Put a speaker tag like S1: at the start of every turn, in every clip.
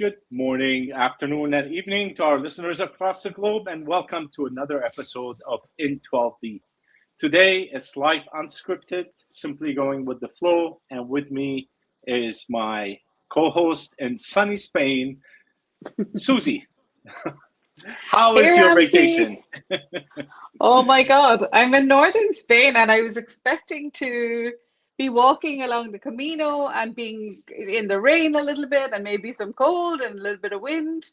S1: Good morning, afternoon, and evening to our listeners across the globe, and welcome to another episode of In12D. Today is life unscripted, simply going with the flow, and with me is my co-host in sunny Spain, Suzi. How is your vacation?
S2: Oh my God, I'm in northern Spain and I was expecting to be walking along the Camino and being in the rain a little bit and maybe some cold and a little bit of wind.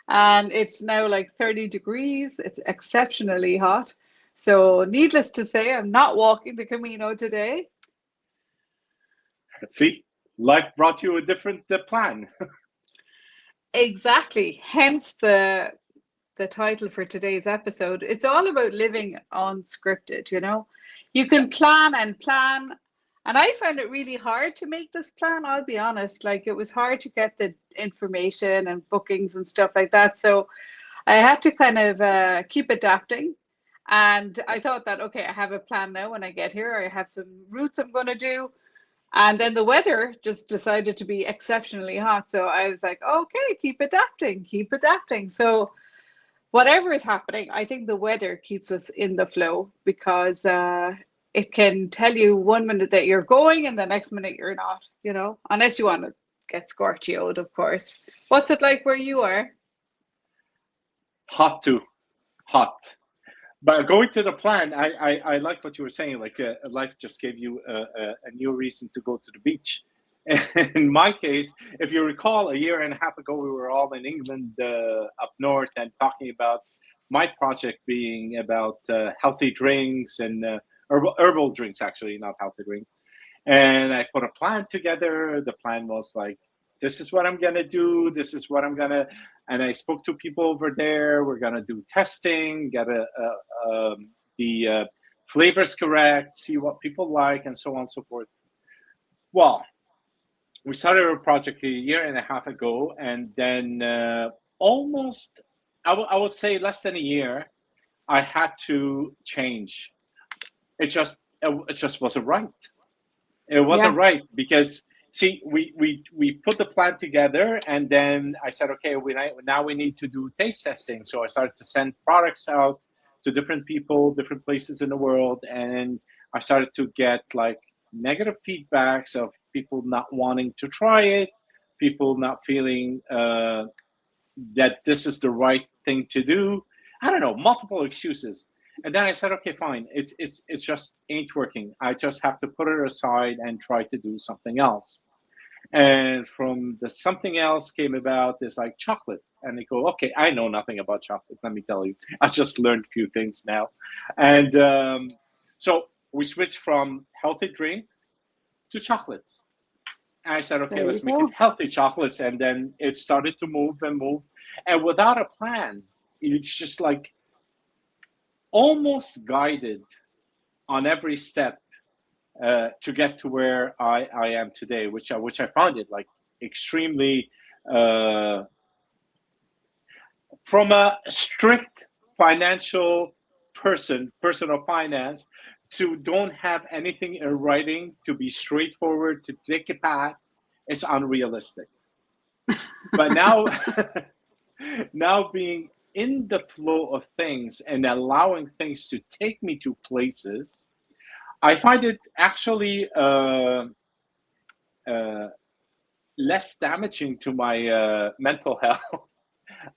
S2: And it's now like 30 degrees. It's exceptionally hot. So, needless to say, I'm not walking the Camino today.
S1: Let's see. Life brought you a different plan.
S2: Exactly. Hence the title for today's episode. It's all about living unscripted, you know. You can plan and plan. And I found it really hard to make this plan, I'll be honest. Like it was hard to get the information and bookings and stuff like that. So I had to kind of keep adapting. And I thought that, okay, I have a plan now when I get here. I have some routes I'm going to do. And then the weather just decided to be exceptionally hot. So I was like, okay, keep adapting, keep adapting. So whatever is happening, I think the weather keeps us in the flow because it can tell you 1 minute that you're going and the next minute you're not, you know, unless you want to get scorchioed, of course. What's it like where you are?
S1: Hot too. Hot. But going to the plan, I like what you were saying. Like life just gave you a new reason to go to the beach. In my case, if you recall, a year and a half ago, we were all in England up north and talking about my project being about healthy drinks and herbal drinks, actually, not healthy drinks. And I put a plan together. The plan was like, this is what I'm going to do. This is what I'm going to. And I spoke to people over there. We're going to do testing, get the flavors correct, see what people like, and so on and so forth. Well, we started our project a year and a half ago, and then almost, I would say less than a year, I had to change. It just wasn't right. It wasn't
S2: Yeah.
S1: right because see, we put the plan together, and then I said, okay, now we need to do taste testing. So I started to send products out to different people, different places in the world, and I started to get like negative feedbacks of people not wanting to try it, people not feeling that this is the right thing to do. I don't know, multiple excuses. And then I said, okay, fine. It's just ain't working. I just have to put it aside and try to do something else. And from the something else came about this like chocolate. And they go, okay, I know nothing about chocolate. Let me tell you, I just learned a few things now. And so we switched from healthy drinks to chocolates. And I said, okay,
S2: There you
S1: let's make it
S2: go.
S1: healthy chocolates. And then it started to move and move. And without a plan, it's just like almost guided on every step to get to where I am today, which I found it like extremely from a strict financial person of finance to don't have anything in writing, to be straightforward, to take a path is unrealistic. But now now being in the flow of things and allowing things to take me to places, I find it actually less damaging to my mental health.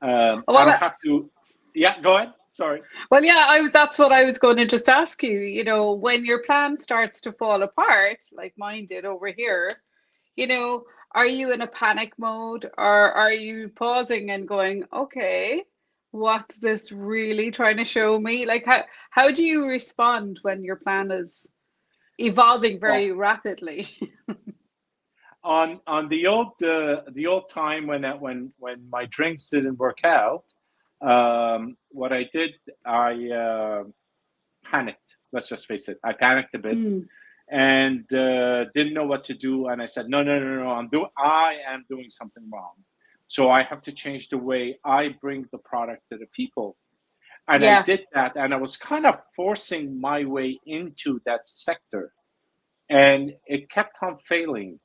S1: I
S2: Well,
S1: don't have to. Yeah, go ahead. Sorry.
S2: yeah, that's what I was going to just ask you. You know, when your plan starts to fall apart, like mine did over here, you know, are you in a panic mode or are you pausing and going, okay, what's this really trying to show me? Like how do you respond when your plan is evolving
S1: Well,
S2: very rapidly?
S1: on the old time when my drinks didn't work out, what I did, I panicked. Let's just face it, I panicked a bit
S2: Mm,
S1: and didn't know what to do. And I said, no, I am doing something wrong. So I have to change the way I bring the product to the people. And I
S2: yeah,
S1: did that, and I was kind of forcing my way into that sector, and it kept on failing.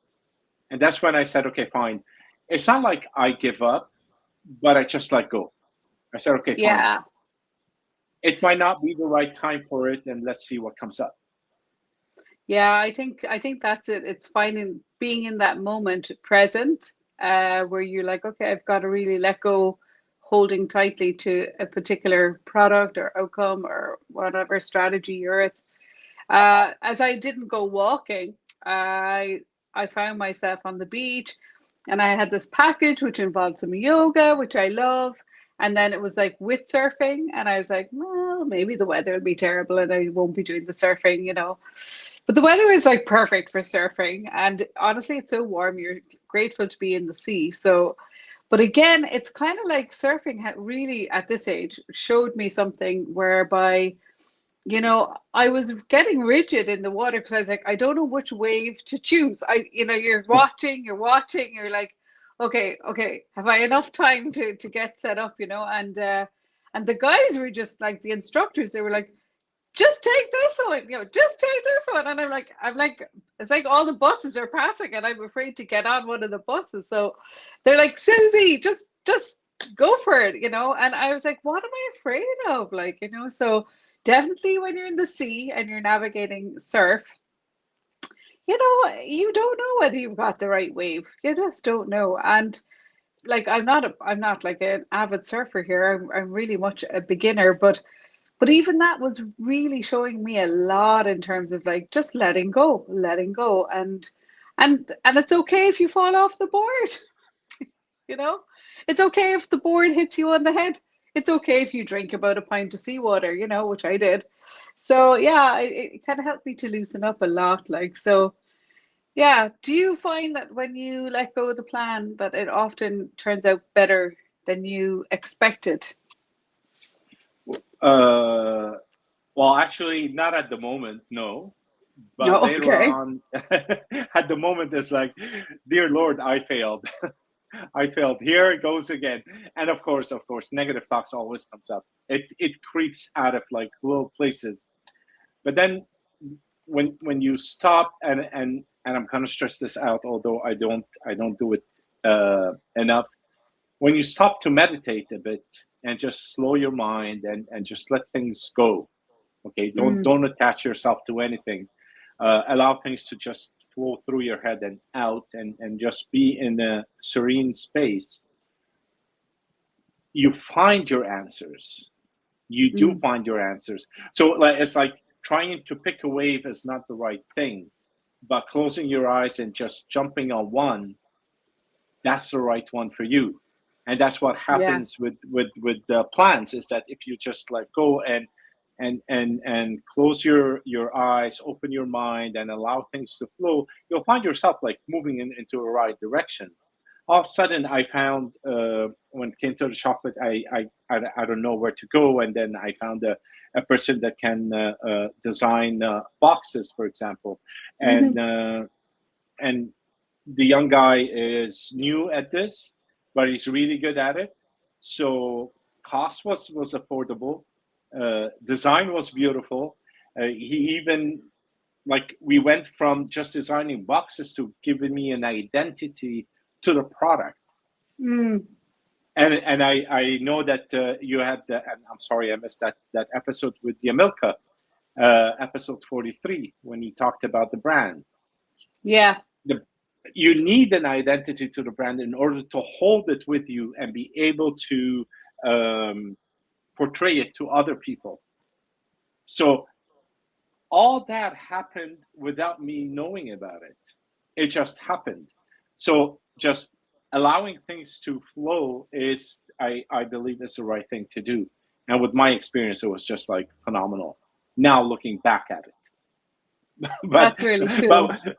S1: And that's when I said, okay, fine. it's not like I give up, but I just let go. I said, okay, fine.
S2: Yeah.
S1: It might not be the right time for it, and let's see what comes up.
S2: Yeah, I think that's it. It's finding being in that moment present, where you're like, okay, I've got to really let go, holding tightly to a particular product or outcome or whatever strategy you're at. As I didn't go walking, I found myself on the beach, and I had this package which involved some yoga, which I love. And then it was like with surfing, and I was like, well, maybe the weather will be terrible and I won't be doing the surfing, you know. But the weather is like perfect for surfing, and honestly, it's so warm. You're grateful to be in the sea. So, but again, it's kind of like surfing had really at this age showed me something whereby, you know, I was getting rigid in the water because I was like, I don't know which wave to choose. You're watching, you're like, okay, have I enough time to get set up, you know? And the guys were just like the instructors, they were like, just take this one, you know, just take this one. And I'm like, it's like all the buses are passing and I'm afraid to get on one of the buses. So they're like, Suzi, just go for it, you know. And I was like, what am I afraid of? Like, you know, so definitely when you're in the sea and you're navigating surf, you know, you don't know whether you've got the right wave. You just don't know. And like I'm not like an avid surfer here. I'm really much a beginner, but even that was really showing me a lot in terms of like just letting go, and it's okay if you fall off the board, you know? It's okay if the board hits you on the head. It's okay if you drink about a pint of seawater, you know, which I did. So yeah, it kind of helped me to loosen up a lot. Like, so yeah. Do you find that when you let go of the plan that it often turns out better than you expected?
S1: Uh, well, actually, not at the moment, no. But
S2: No,
S1: later
S2: okay.
S1: on, at the moment, it's like, dear Lord, I failed. I failed. Here it goes again. And of course, negative thoughts always comes up. It creeps out of like little places. But then when you stop and I'm gonna stress this out, although I don't do it enough. When you stop to meditate a bit and just slow your mind and just let things go. Okay, don't
S2: Mm,
S1: don't attach yourself to anything. Allow things to just flow through your head and out, and just be in a serene space. You find your answers. You do
S2: mm.
S1: find your answers. So like it's like trying to pick a wave is not the right thing, but closing your eyes and just jumping on one, that's the right one for you. And that's what
S2: Yeah.
S1: happens with the plants, is that if you just let go and close your eyes, open your mind, and allow things to flow, you'll find yourself like moving into the right direction. All of a sudden, I found when it came to the chocolate, I don't know where to go, and then I found a person that can design boxes, for example, and
S2: Hmm.
S1: uh, and the young guy is new at this, but he's really good at it. So cost was affordable, design was beautiful. He even, like, we went from just designing boxes to giving me an identity to the product.
S2: Mm.
S1: And I know that you had and I'm sorry I missed that episode with Yamilka, episode 43, when you talked about the brand.
S2: Yeah.
S1: the you need an identity to the brand in order to hold it with you and be able to um, portray it to other people. So all that happened without me knowing about it. It just happened. So just allowing things to flow is, I believe, is the right thing to do. And with my experience, it was just like phenomenal. Now looking back at it. but
S2: That's really cool.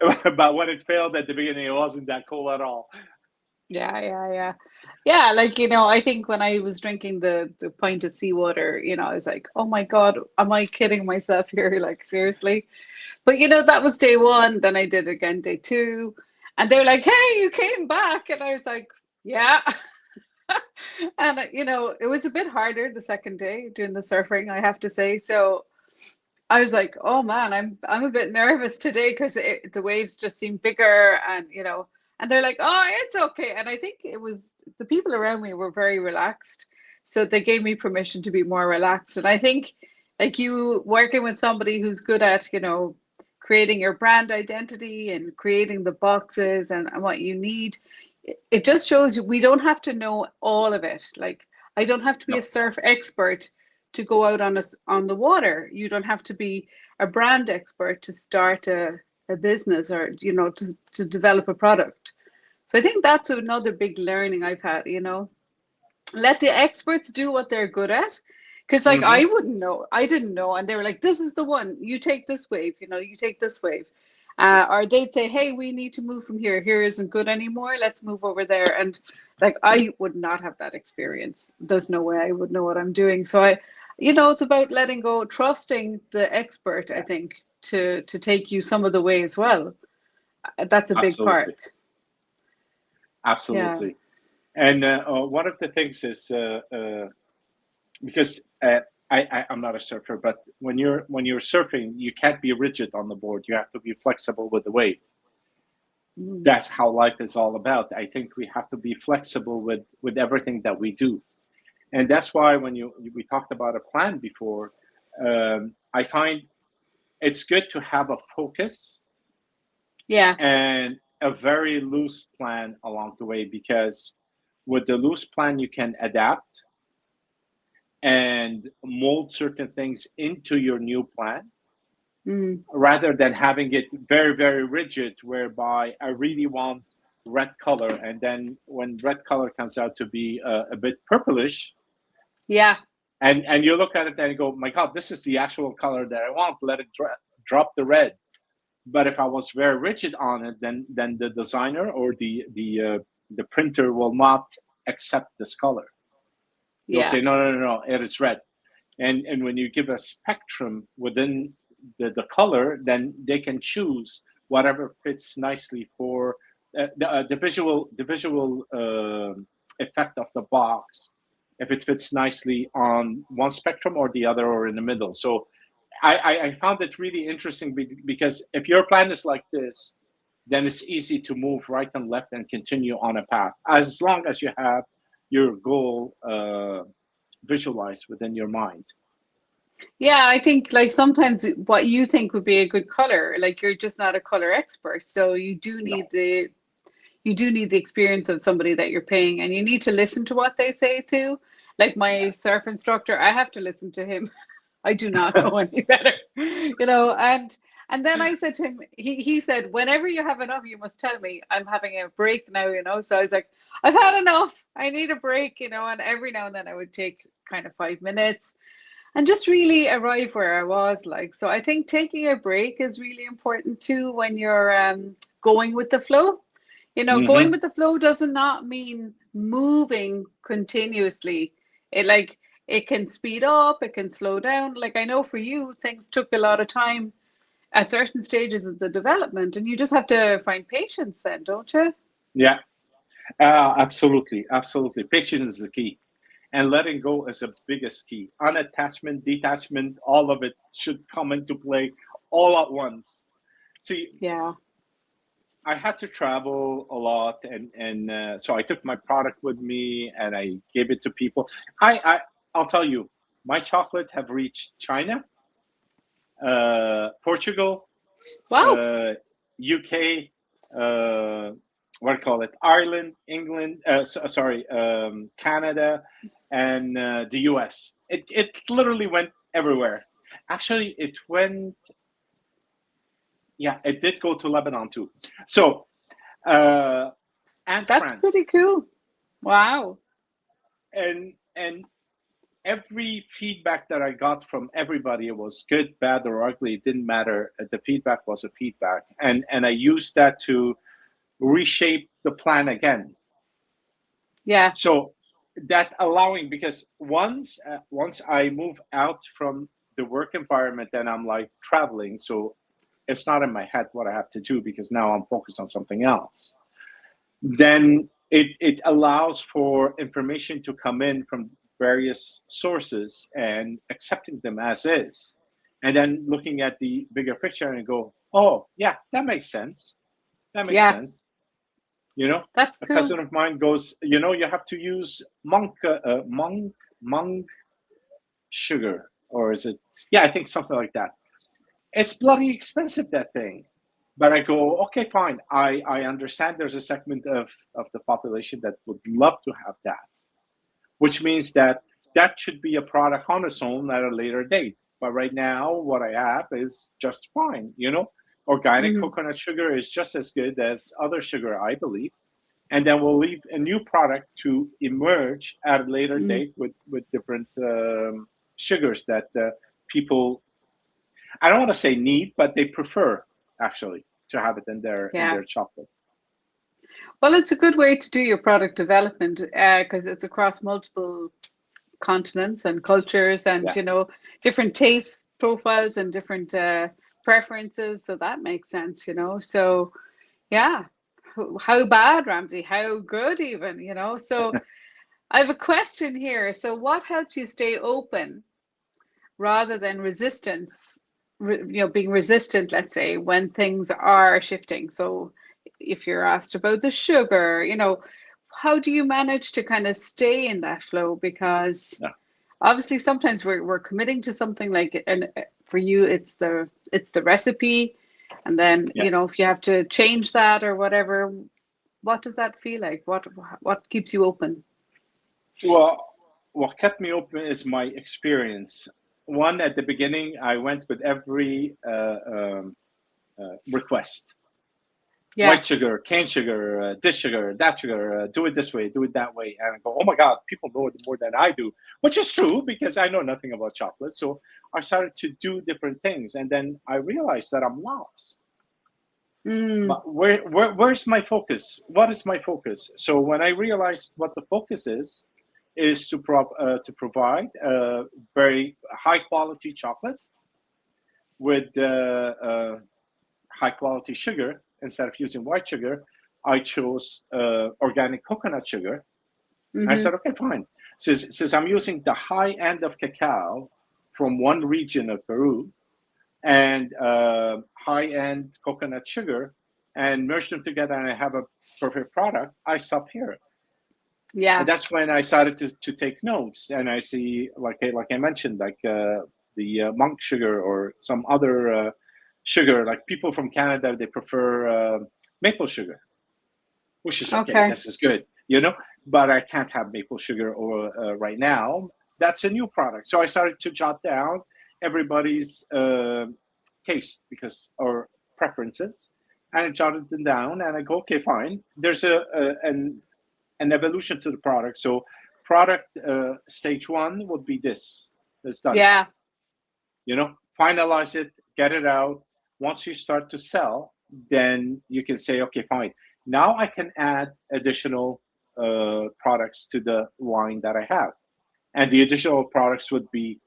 S1: but but when it failed at the beginning, it wasn't that cool at all.
S2: Yeah, yeah, yeah. Yeah, like, you know, I think when I was drinking the pint of seawater, you know, I was like, oh my God, am I kidding myself here? Like, seriously? But, you know, that was day one. Then I did it again day two. And they were like, hey, you came back. And I was like, yeah. And, you know, it was a bit harder the second day doing the surfing, I have to say. So I was like, oh man, I'm a bit nervous today because the waves just seem bigger, and you know, and they're like, oh, it's okay. And I think it was the people around me were very relaxed, so they gave me permission to be more relaxed. And I think like you working with somebody who's good at, you know, creating your brand identity and creating the boxes and what you need, it just shows you we don't have to know all of it. Like I don't have to be
S1: No,
S2: a surf expert to go out on the water. You don't have to be a brand expert to start a business, or you know, to develop a product. So I think that's another big learning I've had, you know. Let the experts do what they're good at. Because like
S1: hmm
S2: I wouldn't know, I didn't know, and they were like, "This is the one. You take this wave. You know, you take this wave." Or they'd say, "Hey, we need to move from here. Here isn't good anymore. Let's move over there." And like I would not have that experience. There's no way I would know what I'm doing. So I, you know, it's about letting go, trusting the expert. I think to take you some of the way as well. That's a big part.
S1: absolutely,
S2: Yeah.
S1: absolutely. And one of the things is because I'm not a surfer, but when you're surfing, you can't be rigid on the board. You have to be flexible with the wave.
S2: Mm.
S1: That's how life is all about. I think we have to be flexible with everything that we do, and that's why when we talked about a plan before, I find it's good to have a focus
S2: Yeah.
S1: and a very loose plan along the way, because with the loose plan you can adapt and mold certain things into your new plan,
S2: Mm.
S1: rather than having it very, very rigid, whereby I really want red color, and then when red color comes out to be a bit purplish,
S2: Yeah.
S1: and you look at it and you go, my God, this is the actual color that I want, let it drop the red. But if I was very rigid on it, then the designer or the printer will not accept this color. They'll
S2: Yeah.
S1: say, no, no, no, no, it is red. And when you give a spectrum within the color, then they can choose whatever fits nicely for the visual effect of the box, if it fits nicely on one spectrum or the other or in the middle. So I found it really interesting, because if your plan is like this, then it's easy to move right and left and continue on a path, as long as you have your goal visualized within your mind.
S2: Yeah, I think like sometimes what you think would be a good color, like you're just not a color expert. So
S1: No.
S2: you do need the experience of somebody that you're paying, and you need to listen to what they say too. Like my surf instructor, I have to listen to him. I do not know any better, you know. And then I said to him, he said, whenever you have enough, you must tell me. I'm having a break now, you know. So I was like, I've had enough. I need a break, you know. And every now and then I would take kind of 5 minutes and just really arrive where I was like. So I think taking a break is really important too when you're going with the flow. You know, going
S1: hmm
S2: with the flow does not mean moving continuously. It like it can speed up, it can slow down. Like I know for you, things took a lot of time at certain stages of the development, and you just have to find patience then, don't you?
S1: Yeah, absolutely, absolutely. Patience is the key, and letting go is the biggest key. Unattachment, detachment, all of it should come into play all at once. See,
S2: Yeah.
S1: I had to travel a lot, and so I took my product with me and I gave it to people. I'll tell you, my chocolate have reached China, Portugal,
S2: Wow.
S1: UK, uh, what do you call it? Ireland, England, sorry, Canada, and the US. It literally went everywhere. Actually, it went. Yeah, it did go to Lebanon too. So, uh, and
S2: That's
S1: France,
S2: pretty cool. Wow.
S1: and every feedback that I got from everybody, it was good, bad, or ugly. It didn't matter. The feedback was a feedback, and I used that to reshape the plan again.
S2: Yeah.
S1: So that allowing, because once I move out from the work environment, then I'm like traveling. So it's not in my head what I have to do, because now I'm focused on something else. Then it allows for information to come in from various sources and accepting them as is. And then looking at the bigger picture and go, oh, yeah, that makes sense. That makes
S2: Yeah.
S1: sense. You know,
S2: That's
S1: a
S2: cool.
S1: cousin of mine goes, you know, you have to use monk sugar, or is it? Yeah, I think something like that. It's bloody expensive, that thing. But I go, okay, fine. I understand there's a segment of the population that would love to have that, which means that that should be a product on its own at a later date. But right now, what I have is just fine. You know, organic
S2: Hmm.
S1: coconut sugar is just as good as other sugar, I believe. And then we'll leave a new product to emerge at a later
S2: Mm.
S1: date with different sugars that people, I don't want to say need, but they prefer actually to have it in
S2: Yeah.
S1: their chocolate.
S2: Well, it's a good way to do your product development because it's across multiple continents and cultures and,
S1: Yeah.
S2: you know, different taste profiles and different preferences. So that makes sense, you know. So, yeah. How bad, Ramsey? How good, even, you know? So, I have a question here. So, what helps you stay open rather than resistance, you know, being resistant, let's say, when things are shifting? So, if you're asked about the sugar, you know, how do you manage to kind of stay in that flow? Because
S1: Yeah.
S2: obviously sometimes we're committing to something like, and for you it's the recipe, and then
S1: Yeah.
S2: you know if you have to change that or whatever, what does that feel like? What keeps you open?
S1: Well, what kept me open is my experience. One, at the beginning, I went with every request:
S2: Yeah.
S1: white sugar, cane sugar, this sugar, that sugar, do it this way, do it that way. And I go, oh my God, people know it more than I do, which is true because I know nothing about chocolate. So I started to do different things. And then I realized that I'm lost.
S2: Mm,
S1: But where's my focus? What is my focus? So when I realized what the focus is to provide very high quality chocolate with high quality sugar. Instead of using white sugar, I chose organic coconut sugar. I
S2: mm-hmm.
S1: said, okay, fine. Since I'm using the high end of cacao from one region of Peru and high end coconut sugar and merge them together and I have a perfect product, I stop here. And
S2: Yeah.
S1: that's when I started to take notes. And I see, like I mentioned, like the monk sugar or some other sugar. Like people from Canada, they prefer maple sugar, which is okay.
S2: Okay.
S1: This is good, you know. But I can't have maple sugar or right now. That's a new product. So I started to jot down everybody's taste because or preferences, and I jotted them down. And I go, okay, fine. There's an evolution to the product. So product stage one would be this. It's done.
S2: Yeah.
S1: You know, finalize it, get it out. Once you start to sell, then you can say, okay, fine. Now I can add additional products to the line that I have. And the additional products would be,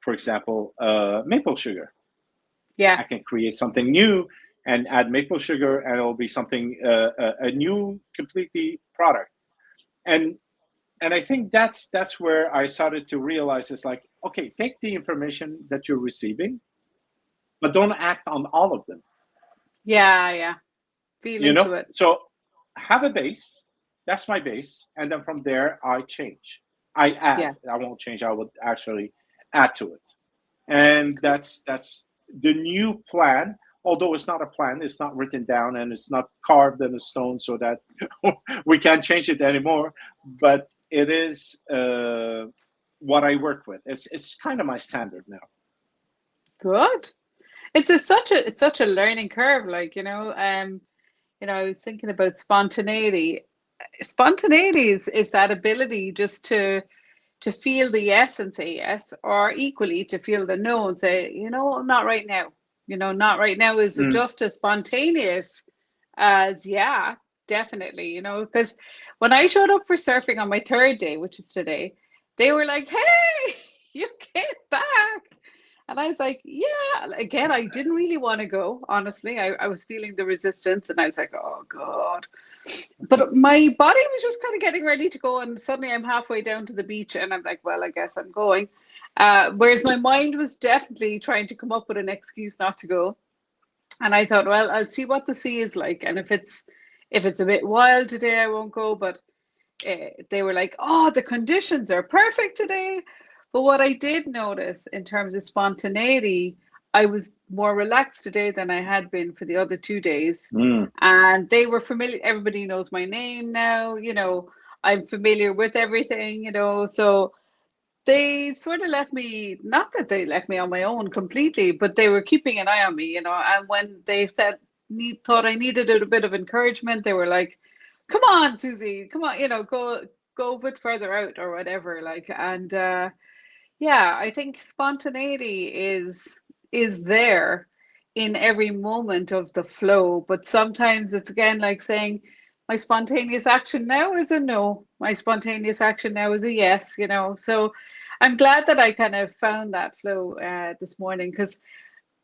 S1: for example, maple sugar.
S2: Yeah.
S1: I can create something new and add maple sugar, and it'll be something a new, completely product. And I think that's where I started to realize it's like, okay, take the information that you're receiving, but don't act on all of them.
S2: Yeah. Yeah. Feel
S1: You know,
S2: into it.
S1: so have a base. That's my base, and then from there I change. I add.
S2: Yeah.
S1: I won't change. I would actually add to it, and that's the new plan. Although it's not a plan, it's not written down, and it's not carved in a stone, so that we can't change it anymore. But it is what I work with. It's kind of my standard now.
S2: Good. It's such a learning curve, like, you know, I was thinking about spontaneity. Spontaneity is that ability just to feel the yes and say yes, or equally to feel the no and say, you know, not right now. You know, not right now is
S1: Mm.
S2: just as spontaneous as yeah, definitely. You know, because when I showed up for surfing on my third day, which is today, they were like, "Hey, you came back." And I was like, yeah, again, I didn't really want to go, honestly. I was feeling the resistance and I was like, oh God. But my body was just kind of getting ready to go. And suddenly I'm halfway down to the beach and I'm like, well, I guess I'm going. Whereas my mind was definitely trying to come up with an excuse not to go. And I thought, well, I'll see what the sea is like. And If it's a bit wild today, I won't go. But they were like, oh, the conditions are perfect today. But what I did notice in terms of spontaneity, I was more relaxed today than I had been for the other 2 days. And they were familiar. Everybody knows my name now. I'm familiar with everything, so they sort of left me, not that they left me on my own completely, but they were keeping an eye on me, and when they thought I needed a bit of encouragement, they were like, come on, Suzi, come on, go a bit further out or whatever. And yeah, I think spontaneity is there in every moment of the flow, but sometimes it's again like saying, my spontaneous action now is a no. My spontaneous action now is a yes, So I'm glad that I kind of found that flow this morning, because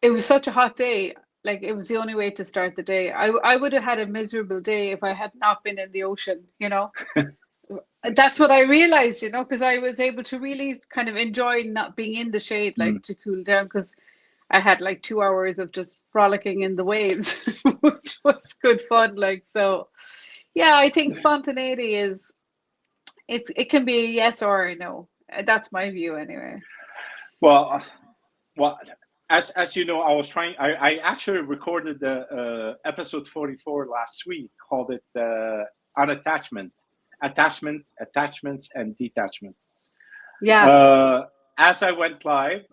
S2: it was such a hot day. Like, it was the only way to start the day. I would have had a miserable day if I had not been in the ocean, That's what I realized, because I was able to really kind of enjoy not being in the shade, like to cool down, because I had like 2 hours of just frolicking in the waves, which was good fun. So yeah, I think spontaneity it can be a yes or a no. That's my view anyway.
S1: Well, as you know, I actually recorded the episode 44 last week, called it unattachment, attachments, and detachments.
S2: Yeah.
S1: As I went live,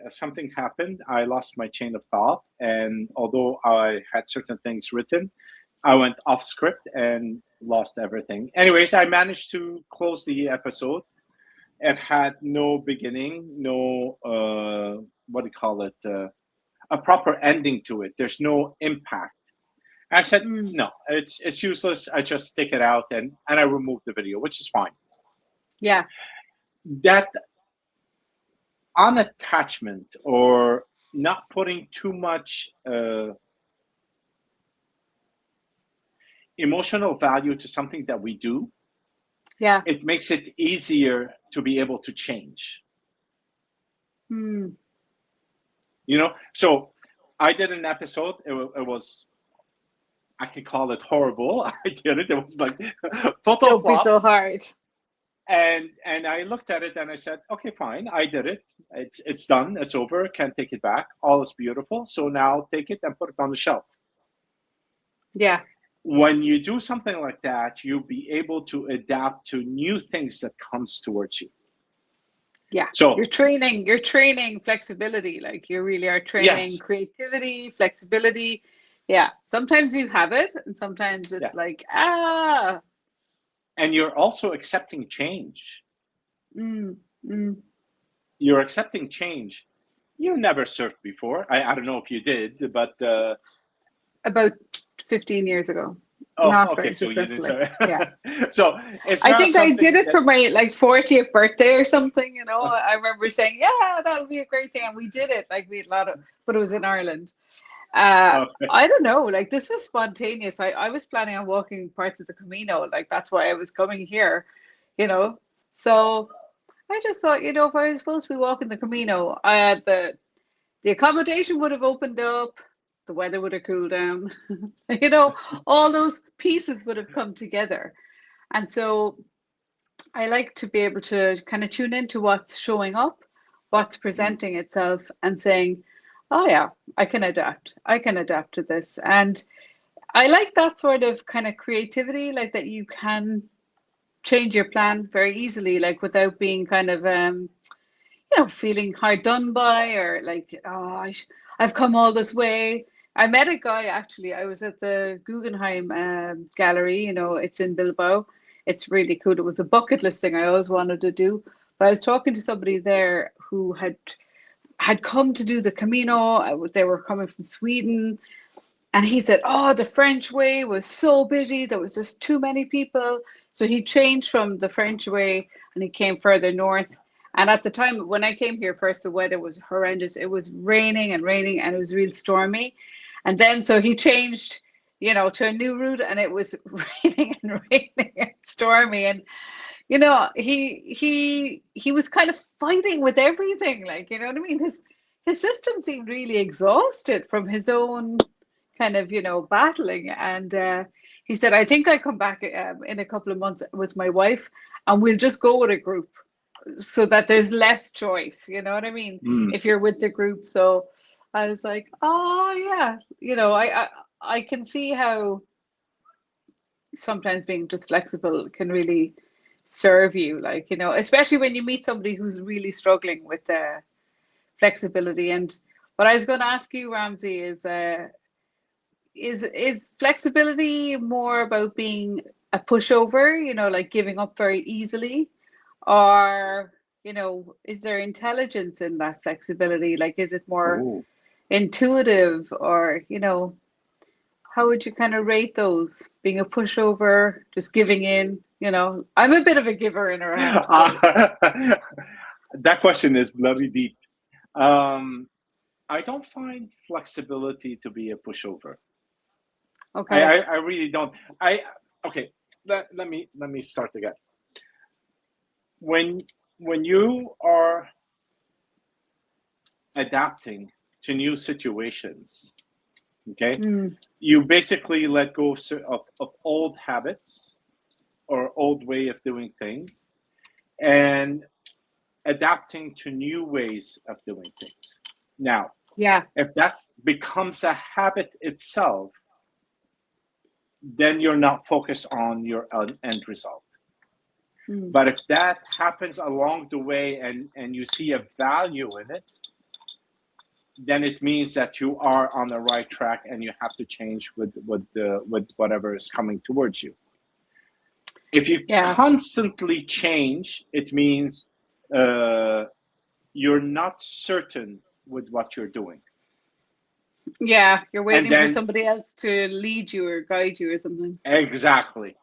S1: something happened. I lost my chain of thought, and although I had certain things written, I went off script and lost everything. Anyways, I managed to close the episode. It had no beginning, no what do you call it? A proper ending to it. There's no impact. I said, no, it's useless. I just take it out and I removed the video, which is fine.
S2: Yeah.
S1: That unattachment, or not putting too much emotional value to something that we do,
S2: yeah,
S1: it makes it easier to be able to change. So I did an episode. It was, I can call it horrible. I did it. It was like total
S2: Don't
S1: flop.
S2: be so hard.
S1: And I looked at it and I said, okay, fine, I did it. It's done. It's over. Can't take it back. All is beautiful. So now take it and put it on the shelf.
S2: Yeah.
S1: When you do something like that, you'll be able to adapt to new things that comes towards you.
S2: Yeah.
S1: So
S2: you're training flexibility. Like, you really are training creativity, flexibility. Yeah. Sometimes you have it, and sometimes it's like, And
S1: you're also accepting change. You're accepting change. You never surfed before. I don't know if you did, but
S2: about 15 years ago.
S1: Oh,
S2: not
S1: okay.
S2: very
S1: So you
S2: successfully.
S1: did.
S2: Yeah.
S1: So it's.
S2: I think I did it for my 40th birthday or something. I remember saying, "Yeah, that would be a great thing," and we did it. Like, we had a lot of, but it was in Ireland.
S1: Okay.
S2: I don't know. Like, this was spontaneous. I was planning on walking parts of the Camino. Like, that's why I was coming here. So I just thought, if I was supposed to be walking the Camino, I had the accommodation would have opened up. The weather would have cooled down, all those pieces would have come together. And so I like to be able to kind of tune into what's showing up, what's presenting itself, and saying, oh yeah, I can adapt to this. And I like that sort of kind of creativity, like that you can change your plan very easily, like without being kind of feeling hard done by, or like, oh, I've come all this way. I met a guy, actually. I was at the Guggenheim gallery. It's in Bilbao. It's really cool. It was a bucket list thing I always wanted to do. But I was talking to somebody there who had come to do the Camino. They were coming from Sweden. And he said, oh, the French way was so busy. There was just too many people. So he changed from the French way and he came further north. And at the time when I came here first, the weather was horrendous. It was raining and it was real stormy. And then so he changed, to a new route, and it was raining and stormy. And he was kind of fighting with everything, like, you know what I mean? His system seemed really exhausted from his own kind of battling. And he said, I think I come back in a couple of months with my wife, and we'll just go with a group so that there's less choice. You know what I mean? If you're with the group. So I was like, oh yeah, you know, I can see how sometimes being just flexible can really serve you, like, you know, especially when you meet somebody who's really struggling with flexibility. And what I was going to ask you, Ramzi, is flexibility more about being a pushover, you know, like giving up very easily, or, you know, is there intelligence in that flexibility? Like, is it more intuitive, or, you know, how would you kind of rate those? Being a pushover, just giving in, you know? I'm a bit of a giver in our house. So.
S1: That question is bloody deep. I don't find flexibility to be a pushover.
S2: Okay.
S1: I really don't. Okay. Let me start again. When you are adapting to new situations, okay, you basically let go of old habits or old way of doing things, and adapting to new ways of doing things. Now,
S2: yeah,
S1: if that becomes a habit itself, then you're not focused on your end result. But if that happens along the way and you see a value in it, then it means that you are on the right track, and you have to change with whatever is coming towards you. If you constantly change, it means you're not certain with what you're doing.
S2: Yeah, you're waiting for somebody else to lead you or guide you or something.
S1: Exactly.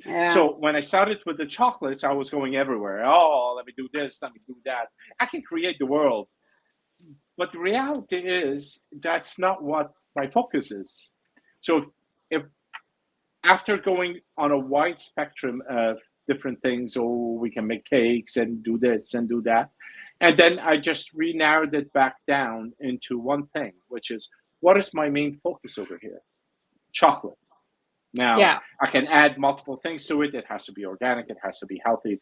S2: Yeah.
S1: So when I started with the chocolates, I was going everywhere. Oh, let me do this, let me do that. I can create the world. But the reality is that's not what my focus is. So if after going on a wide spectrum of different things, we can make cakes and do this and do that, and then I just re-narrowed it back down into one thing, which is, what is my main focus over here? Chocolate. Now, I can add multiple things to it. It has to be organic. It has to be healthy.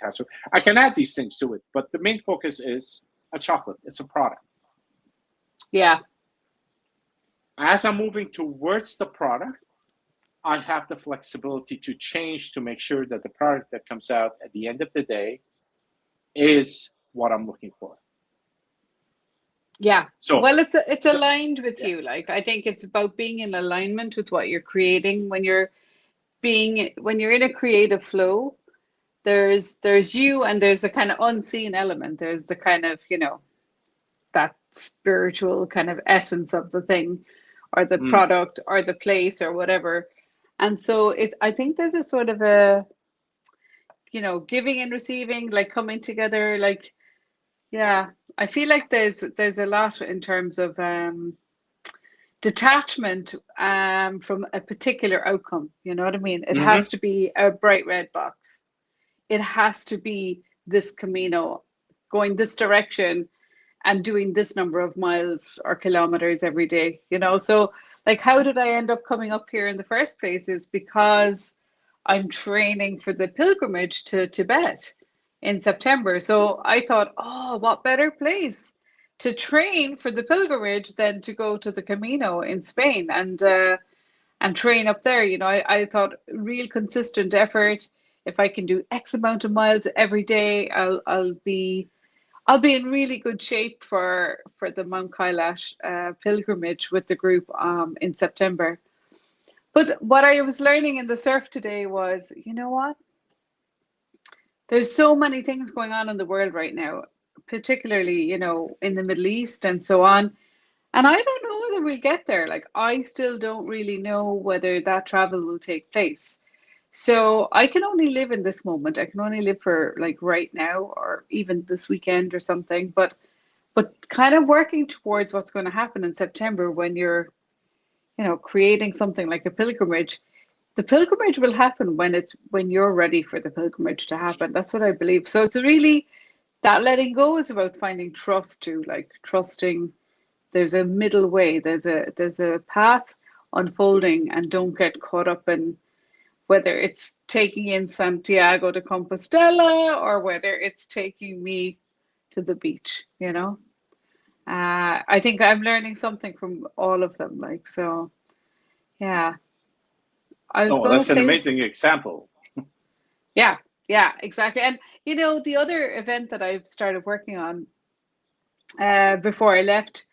S1: I can add these things to it. But the main focus is a chocolate. It's a product.
S2: Yeah.
S1: As I'm moving towards the product, I have the flexibility to change to make sure that the product that comes out at the end of the day is what I'm looking for.
S2: Yeah. So, well, it's aligned with you. Like, I think it's about being in alignment with what you're creating. When you're in a creative flow, there's you, and there's the kind of unseen element. There's the kind of, you know, that spiritual kind of essence of the thing, or the product, or the place, or whatever. And so I think there's a sort of a, you know, giving and receiving, like coming together, like, yeah, I feel like there's a lot in terms of detachment from a particular outcome. You know what I mean? It has to be a bright red box. It has to be this Camino, going this direction and doing this number of miles or kilometers every day, you know? So, like, how did I end up coming up here in the first place is because I'm training for the pilgrimage to Tibet in September. So I thought, oh, what better place to train for the pilgrimage than to go to the Camino in Spain and train up there. You know, I thought real consistent effort. If I can do X amount of miles every day, I'll be in really good shape for the Mount Kailash pilgrimage with the group in September. But what I was learning in the surf today was, you know what? There's so many things going on in the world right now, particularly, you know, in the Middle East and so on. And I don't know whether we'll get there. Like, I still don't really know whether that travel will take place. So I can only live in this moment. I can only live for like right now, or even this weekend or something. But kind of working towards what's going to happen in September when you're, you know, creating something like a pilgrimage. The pilgrimage will happen when you're ready for the pilgrimage to happen. That's what I believe. So it's really, that letting go is about finding trust too, like trusting there's a middle way, there's a path unfolding, and don't get caught up in whether it's taking in Santiago de Compostela or whether it's taking me to the beach, you know. I think I'm learning something from all of them. Like, so, yeah. I was
S1: Oh,
S2: going to
S1: that's an
S2: say,
S1: amazing example.
S2: yeah, yeah, exactly. And, you know, the other event that I've started working on before I left,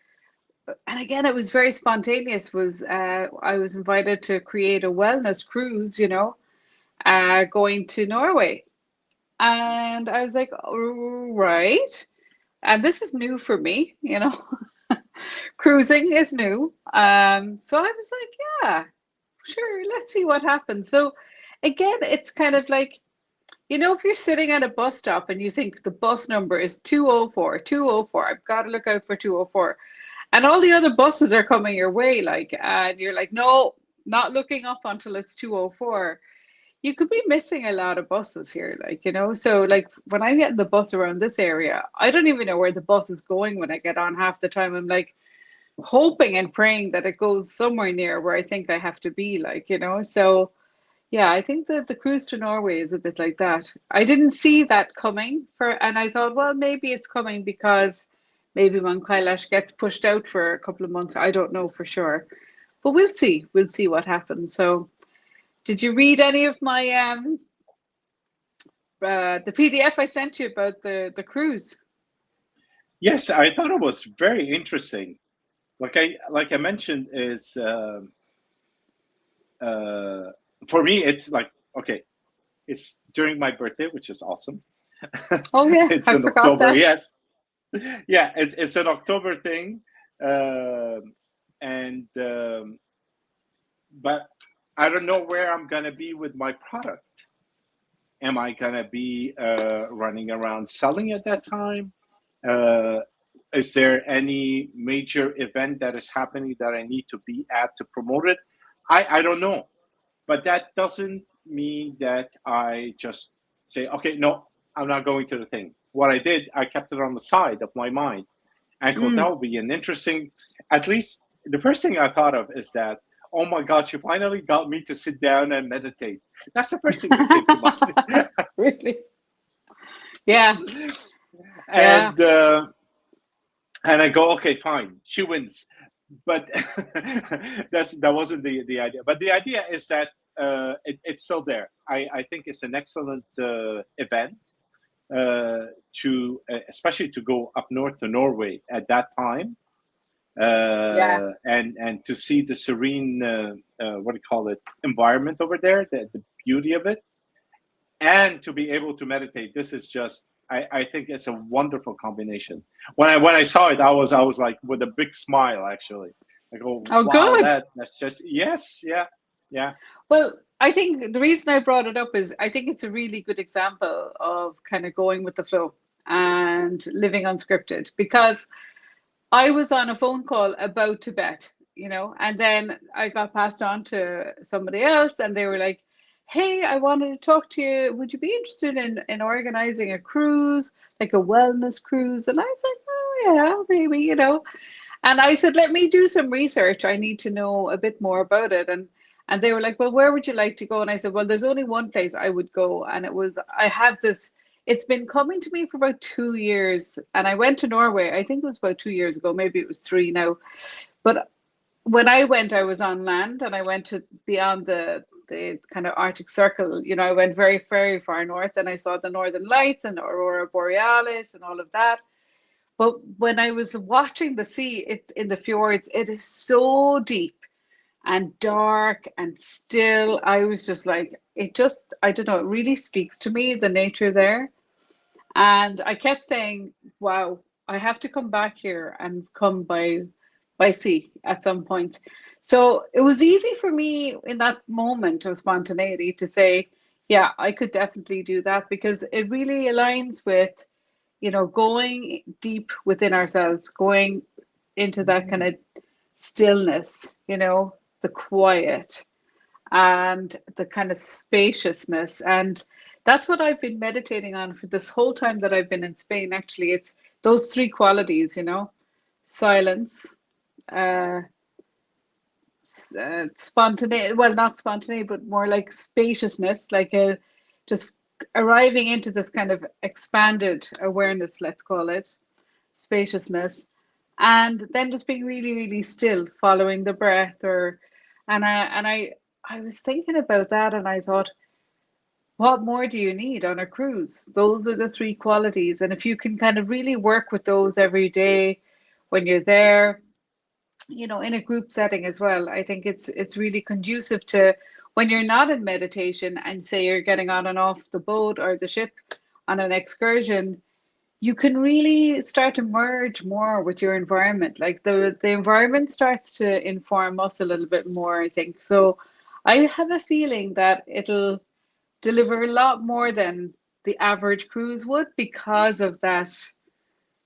S2: and again, it was very spontaneous, was I was invited to create a wellness cruise, you know, going to Norway. And I was like, oh, right. And this is new for me, you know. Cruising is new. So I was like, yeah, sure, let's see what happens. So again, it's kind of like, you know, if you're sitting at a bus stop and you think the bus number is 204, 204, I've got to look out for 204. And all the other buses are coming your way, like, and you're like, no, not looking up until it's 204. You could be missing a lot of buses here, like, you know. So like when I get the bus around this area, I don't even know where the bus is going when I get on. Half the time I'm like hoping and praying that it goes somewhere near where I think I have to be, like, you know. So yeah, I think that the cruise to Norway is a bit like that. I didn't see that coming and I thought, well, maybe it's coming because maybe Mount Kailash gets pushed out for a couple of months. I don't know for sure, but we'll see. We'll see what happens. So, did you read any of my the PDF I sent you about the cruise?
S1: Yes, I thought it was very interesting. Like I mentioned, is for me, it's like, okay, it's during my birthday, which is awesome.
S2: Oh yeah,
S1: It's
S2: I
S1: in
S2: forgot
S1: October,
S2: that.
S1: yes. Yeah, it's an October thing. And but I don't know where I'm gonna be with my product. Am I gonna be running around selling at that time? Uh, is there any major event that is happening that I need to be at to promote it? I don't know. But that doesn't mean that I just say, okay, no, I'm not going to the thing. What I did, I kept it on the side of my mind. And thought that
S2: Mm.
S1: would be an interesting, at least the first thing I thought of is that, oh my gosh, you finally got me to sit down and meditate. That's the first thing that came to mind.
S2: Really? Yeah, yeah.
S1: and and I go, okay, fine, she wins. But that wasn't the idea. But the idea is that it's still there. I think it's an excellent event to especially to go up north to Norway at that time,
S2: Yeah.
S1: and to see the serene what do you call it, environment over there, the beauty of it, and to be able to meditate. This is just, I think it's a wonderful combination. When I saw it, I was like with a big smile actually. I go,
S2: Oh,
S1: wow,
S2: good.
S1: that's just, yes, yeah, yeah.
S2: Well, I think the reason I brought it up is I think it's a really good example of kind of going with the flow and living unscripted, because I was on a phone call about Tibet, you know, and then I got passed on to somebody else and they were like, hey, I wanted to talk to you. Would you be interested in organizing a cruise, like a wellness cruise? And I was like, oh, yeah, maybe, you know. And I said, let me do some research. I need to know a bit more about it. And they were like, well, where would you like to go? And I said, well, there's only one place I would go. And it was, I have this, it's been coming to me for about 2 years. And I went to Norway, I think it was about 2 years ago, maybe it was three now. But when I went, I was on land and I went to beyond the kind of Arctic Circle. You know, I went very, very far north and I saw the Northern Lights and Aurora Borealis and all of that. But when I was watching the sea in the fjords, it is so deep and dark and still. I was just like, it just, I don't know, it really speaks to me, the nature there. And I kept saying, wow, I have to come back here and come by sea at some point. So it was easy for me in that moment of spontaneity to say, yeah, I could definitely do that, because it really aligns with, you know, going deep within ourselves, going into that kind of stillness, you know, the quiet and the kind of spaciousness. And that's what I've been meditating on for this whole time that I've been in Spain. Actually, it's those three qualities, you know, silence, uh, spontaneity, well, not spontaneity, but more like spaciousness, like a just arriving into this kind of expanded awareness, let's call it spaciousness, and then just being really, really still, following the breath. Or, I was thinking about that, and I thought, what more do you need on a cruise? Those are the three qualities, and if you can kind of really work with those every day when you're there, in a group setting as well, I think it's really conducive to when you're not in meditation and say you're getting on and off the boat or the ship on an excursion, you can really start to merge more with your environment. Like the environment starts to inform us a little bit more, I think. So I have a feeling that it'll deliver a lot more than the average cruise would, because of that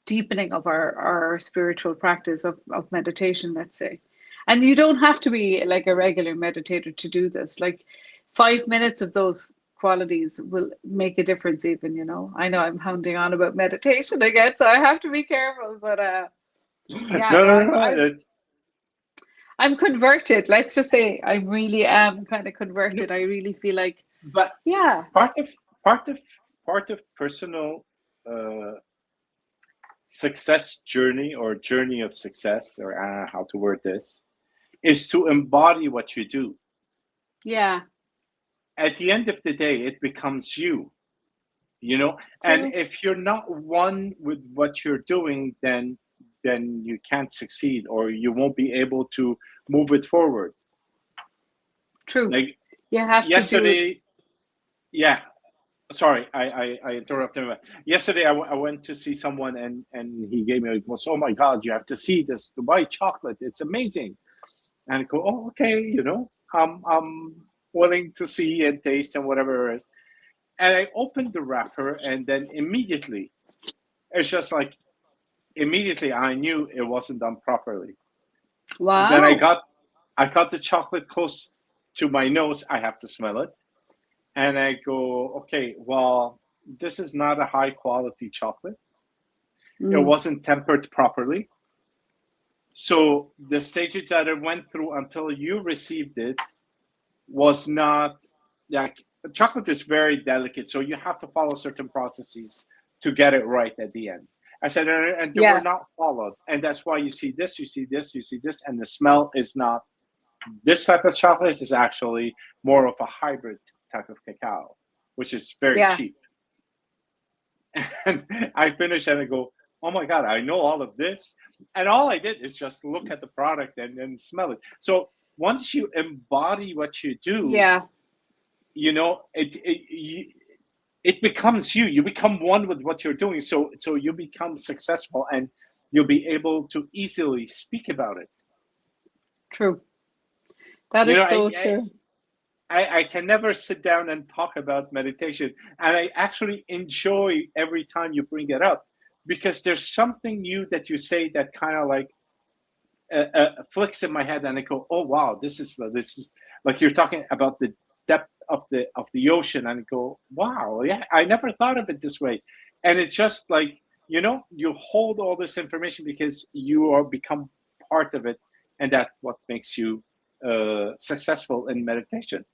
S2: deepening of our spiritual practice of meditation, let's say. And you don't have to be like a regular meditator to do this. Like 5 minutes of those qualities will make a difference, even. I know I'm hounding on about meditation again, so I have to be careful. But yeah,
S1: No,
S2: no,
S1: no,
S2: I'm
S1: no.
S2: I'm I'm converted. Let's just say I really am kind of
S1: No,
S2: converted. I really feel like,
S1: but
S2: yeah,
S1: part of part of part of personal uh, success journey, or journey of success, or I don't know how to word this, is to embody what you do.
S2: yeah,
S1: At the end of the day, it becomes you. And
S2: true,
S1: if you're not one with what you're doing, then you can't succeed, or you won't be able to move it forward.
S2: true.
S1: Like
S2: You have to do it.
S1: yesterday, yeah. Sorry, I interrupted him. Yesterday, I went to see someone, and he gave me, he goes, "Oh my God, you have to see this Dubai chocolate. It's amazing." And I go, "Oh, okay, I'm willing to see and taste and whatever it is." And I opened the wrapper, and then immediately, it's just like, immediately I knew it wasn't done properly. Then
S2: Wow.
S1: I got the chocolate close to my nose. I have to smell it. And I go, okay, well, this is not a high quality chocolate. It
S2: Mm.
S1: wasn't tempered properly. So the stages that it went through until you received it was not, like, chocolate is very delicate. So you have to follow certain processes to get it right at the end. I said, and they were
S2: Yeah,
S1: not followed. And that's why you see this, you see this, you see this, and the smell is not, this type of chocolate is actually more of a hybrid type of cacao, which is very
S2: yeah.
S1: cheap. And I finish and I go, oh my God, I know all of this. And all I did is just look at the product and smell it. So once you embody what you do,
S2: Yeah.
S1: it becomes you. You become one with what you're doing. So you become successful, and you'll be able to easily speak about it.
S2: True. That
S1: You
S2: is
S1: know,
S2: so true.
S1: I can never sit down and talk about meditation, and I actually enjoy every time you bring it up, because there's something new that you say that kind of like flicks in my head, and I go, oh wow, this is like you're talking about the depth of the ocean, and I go, wow, yeah, I never thought of it this way. And it's just like, you hold all this information because you are become part of it, and that's what makes you successful in meditation.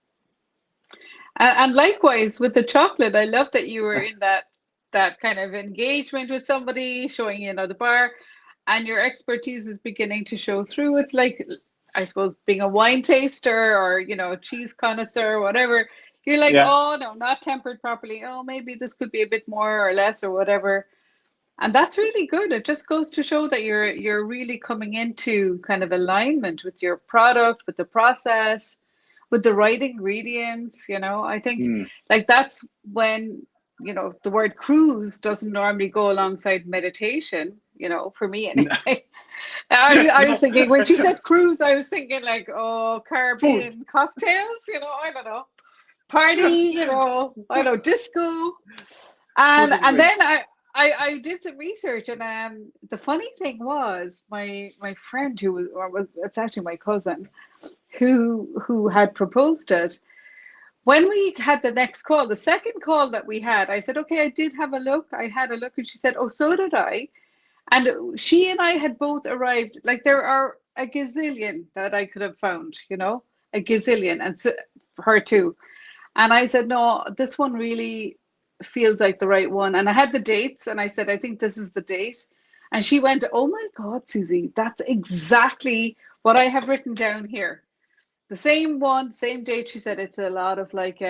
S2: And likewise with the chocolate, I love that you were in that kind of engagement with somebody, showing the bar, and your expertise is beginning to show through. It's like, I suppose, being a wine taster or cheese connoisseur or whatever. You're like,
S1: Yeah.
S2: oh no, not tempered properly. Oh, maybe this could be a bit more or less or whatever. And that's really good. It just goes to show that you're really coming into kind of alignment with your product, with the process, with the right ingredients. I think
S1: Hmm.
S2: like that's when, the word cruise doesn't normally go alongside meditation, for me anyway. I was
S1: No.
S2: thinking when she said cruise, I was thinking like, oh,
S1: Food.
S2: Caribbean cocktails, I don't know, party, I know, disco.
S1: Food
S2: And
S1: and
S2: and then
S1: drinks.
S2: I did some research, and the funny thing was my friend who was it's actually my cousin who had proposed it. When we had the next call, the second call that we had, I said, okay, I did have a look. I had a look, and she said, oh, so did I. And she and I had both arrived. Like there are a gazillion that I could have found, you know, a gazillion, and so, her too. And I said, no, this one really feels like the right one. And I had the dates, and I said, I think this is the date. And she went, oh my God, Suzi, that's exactly what I have written down here. The same one, same date. She said it's a lot of like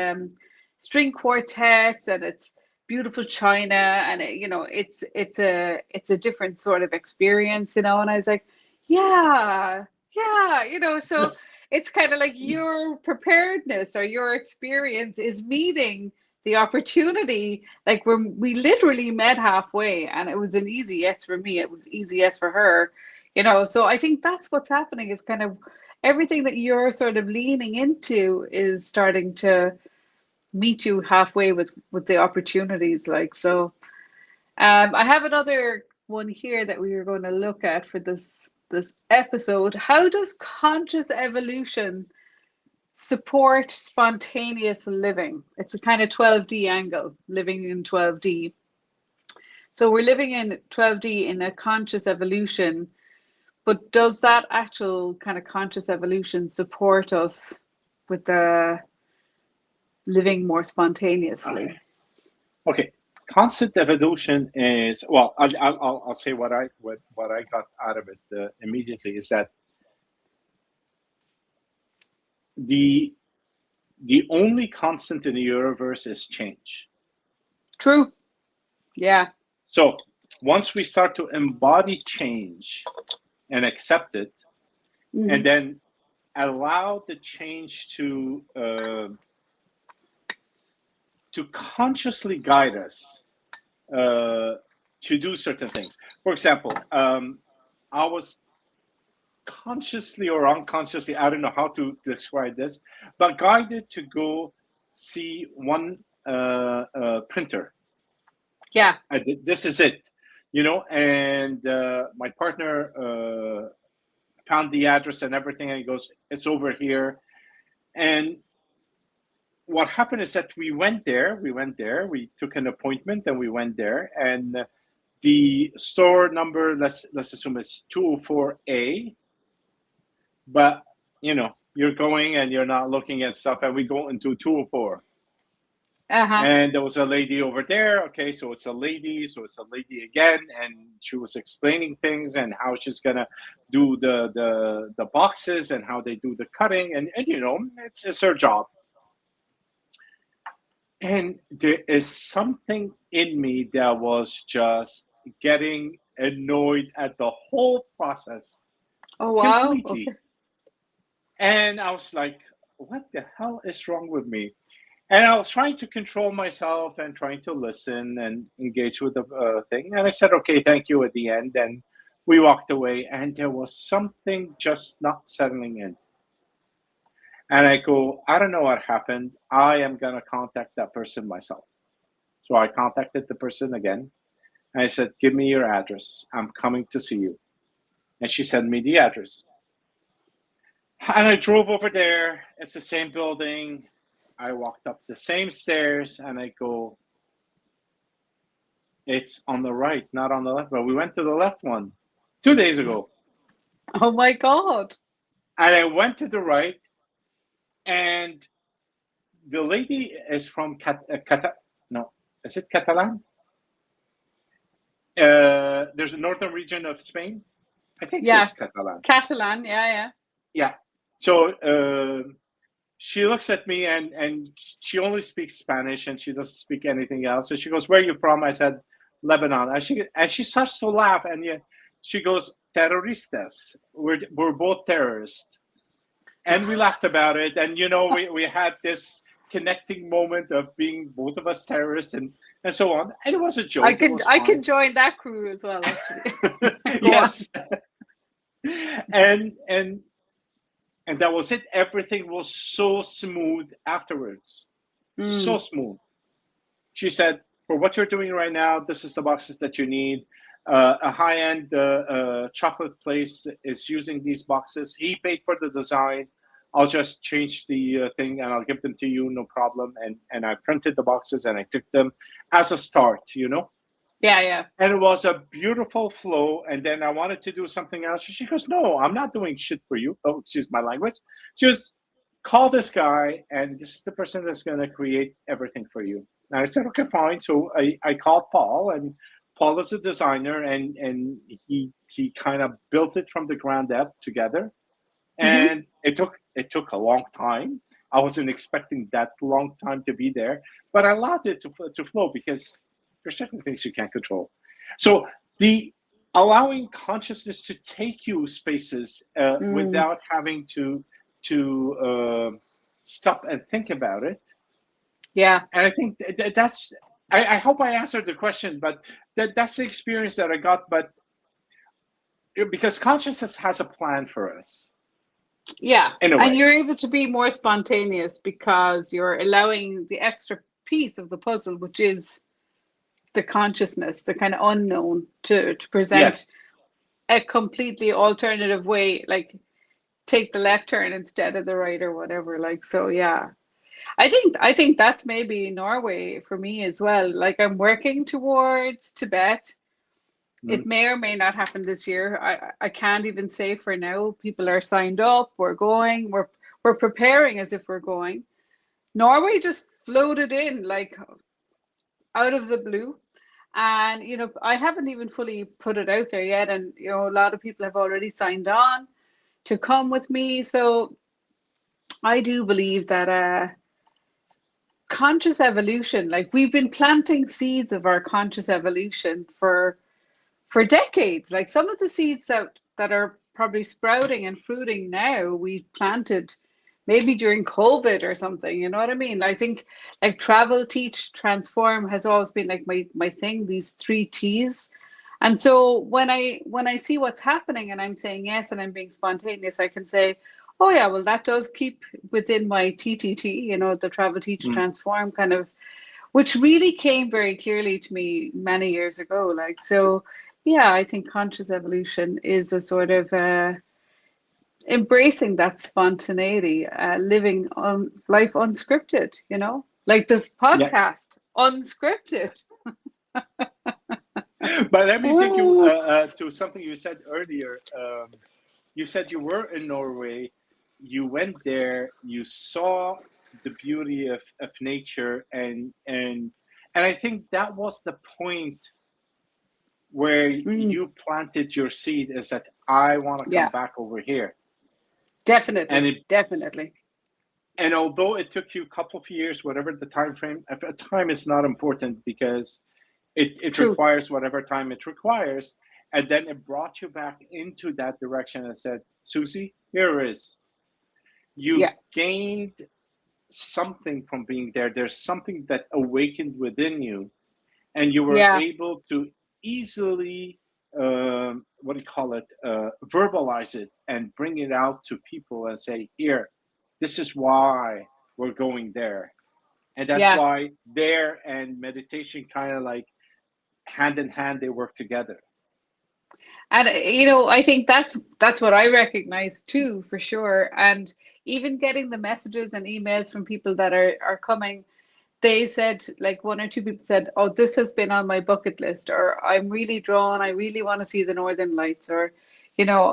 S2: string quartets, and it's beautiful china, and it, you know, it's a different sort of experience, you know. And I was like, yeah, yeah, you know. So it's kind of like your preparedness or your experience is meeting the opportunity. Like we literally met halfway, and it was an easy yes for me. It was easy yes for her, you know. So I think that's what's happening. Is kind of everything that you're sort of leaning into is starting to meet you halfway with the opportunities. Like so, I have another one here that we are going to look at for this episode. How does conscious evolution support spontaneous living? It's a kind of 12D angle, living in 12D. So we're living in 12D in a conscious evolution, but does that actual kind of conscious evolution support us with the living more spontaneously?
S1: Okay. Constant evolution is, well, I'll say what I got out of it immediately is that the only constant in the universe is change.
S2: True. Yeah.
S1: So once we start to embody change and accept it, and then allow the change to consciously guide us to do certain things. For example, I was consciously or unconsciously, I don't know how to describe this, but guided to go see one printer.
S2: Yeah.
S1: This is it, you know, and my partner found the address and everything, and he goes, it's over here. And what happened is that we went there, we took an appointment, and we went there, and the store number, let's assume it's 204A, but you know, you're going and you're not looking at stuff, and we go into 204. And there was a lady over there. Okay, so it's a lady again, and she was explaining things and how she's gonna do the boxes and how they do the cutting, and you know, it's her job. And there is something in me that was just getting annoyed at the whole process.
S2: Oh wow.
S1: Completely.
S2: Okay.
S1: And I was like, what the hell is wrong with me? And I was trying to control myself and trying to listen and engage with the thing. And I said, okay, thank you at the end. And we walked away, and there was something just not settling in. And I go, I don't know what happened. I am going to contact that person myself. So I contacted the person again. And I said, give me your address. I'm coming to see you. And she sent me the address. And I drove over there. It's the same building. I walked up the same stairs, and I go, it's on the right, not on the left. But we went to the left one 2 days ago.
S2: Oh my God.
S1: And I went to the right, and the lady is from is it Catalan? There's a northern region of Spain. I think it's Catalan.
S2: Catalan, yeah.
S1: Yeah. So she looks at me, and she only speaks Spanish, and she doesn't speak anything else. So she goes, where are you from? I said, Lebanon. And she starts to laugh, and she goes, terroristas. We're both terrorists. And we laughed about it. And, you know, we had this connecting moment of being both of us terrorists and so on. And it was a joke.
S2: I can join that crew as well, actually.
S1: Yes. And that was it. Everything was so smooth afterwards. So smooth. She said, for what you're doing right now, this is the boxes that you need. A high-end chocolate place is using these boxes. He paid for the design. I'll just change the thing, and I'll give them to you, no problem. And I printed the boxes, and I took them as a start, you know.
S2: Yeah.
S1: And it was a beautiful flow. And then I wanted to do something else. She goes, no, I'm not doing shit for you. Oh, excuse my language. She goes, call this guy, and this is the person that's going to create everything for you. And I said, okay, fine. So I called Paul, and Paul is a designer, and he kind of built it from the ground up together. And it took a long time. I wasn't expecting that long time to be there, but I allowed it to flow, because there's certain things you can't control. So the allowing consciousness to take you spaces without having to stop and think about it.
S2: Yeah.
S1: And I think that's, I hope I answered the question, but that's the experience that I got. But because consciousness has a plan for us.
S2: Yeah.
S1: In a way.
S2: And you're able to be more spontaneous because you're allowing the extra piece of the puzzle, which is the consciousness, the kind of unknown, to present a completely alternative way, like take the left turn instead of the right or whatever. Like, so yeah. I think that's maybe Norway for me as well. Like, I'm working towards Tibet. It may or may not happen this year. I can't even say for now. People are signed up. We're going. We're preparing as if we're going. Norway just floated in like out of the blue. And, you know, I haven't even fully put it out there yet. And, you know, a lot of people have already signed on to come with me. So I do believe that conscious evolution, like, we've been planting seeds of our conscious evolution for decades. Like, some of the seeds that are probably sprouting and fruiting now, we planted maybe during COVID or something, you know what I mean? I think like travel, teach, transform has always been like my thing, these 3 T's. And so when I see what's happening and I'm saying yes and I'm being spontaneous, I can say, oh yeah, well, that does keep within my TTT, you know, the travel, teach, transform kind of, which really came very clearly to me many years ago. Like, so yeah, I think conscious evolution is a sort of embracing that spontaneity, living on life unscripted, you know, like this podcast, unscripted.
S1: But let me take you to something you said earlier. You said you were in Norway, you went there, you saw the beauty of nature, and I think that was the point where you planted your seed, is that I want to come back over here.
S2: Definitely. Definitely.
S1: And although it took you a couple of years, whatever the time frame, time is not important, because it requires whatever time it requires. And then it brought you back into that direction and said, Suzi, here it is. You gained something from being there. There's something that awakened within you, and you were able to easily, verbalize it and bring it out to people and say, here, this is why we're going there. And that's why there and meditation kind of like hand in hand, they work together.
S2: And, you know, I think that's what I recognize too, for sure. And even getting the messages and emails from people that are coming, they said, like, 1 or 2 people said, oh, this has been on my bucket list, or I'm really drawn, I really want to see the Northern Lights, or, you know,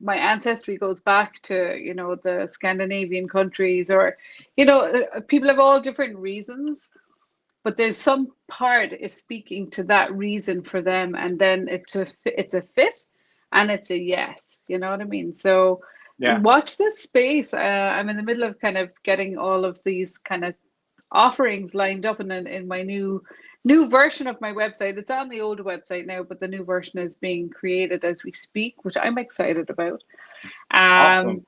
S2: my ancestry goes back to, you know, the Scandinavian countries, or, you know, people have all different reasons, but there's some part is speaking to that reason for them, and then it's a fit and it's a yes, you know what I mean? So watch this space. I'm in the middle of kind of getting all of these kind of offerings lined up in my new version of my website. It's on the old website now, but the new version is being created as we speak, which I'm excited about.
S1: Awesome.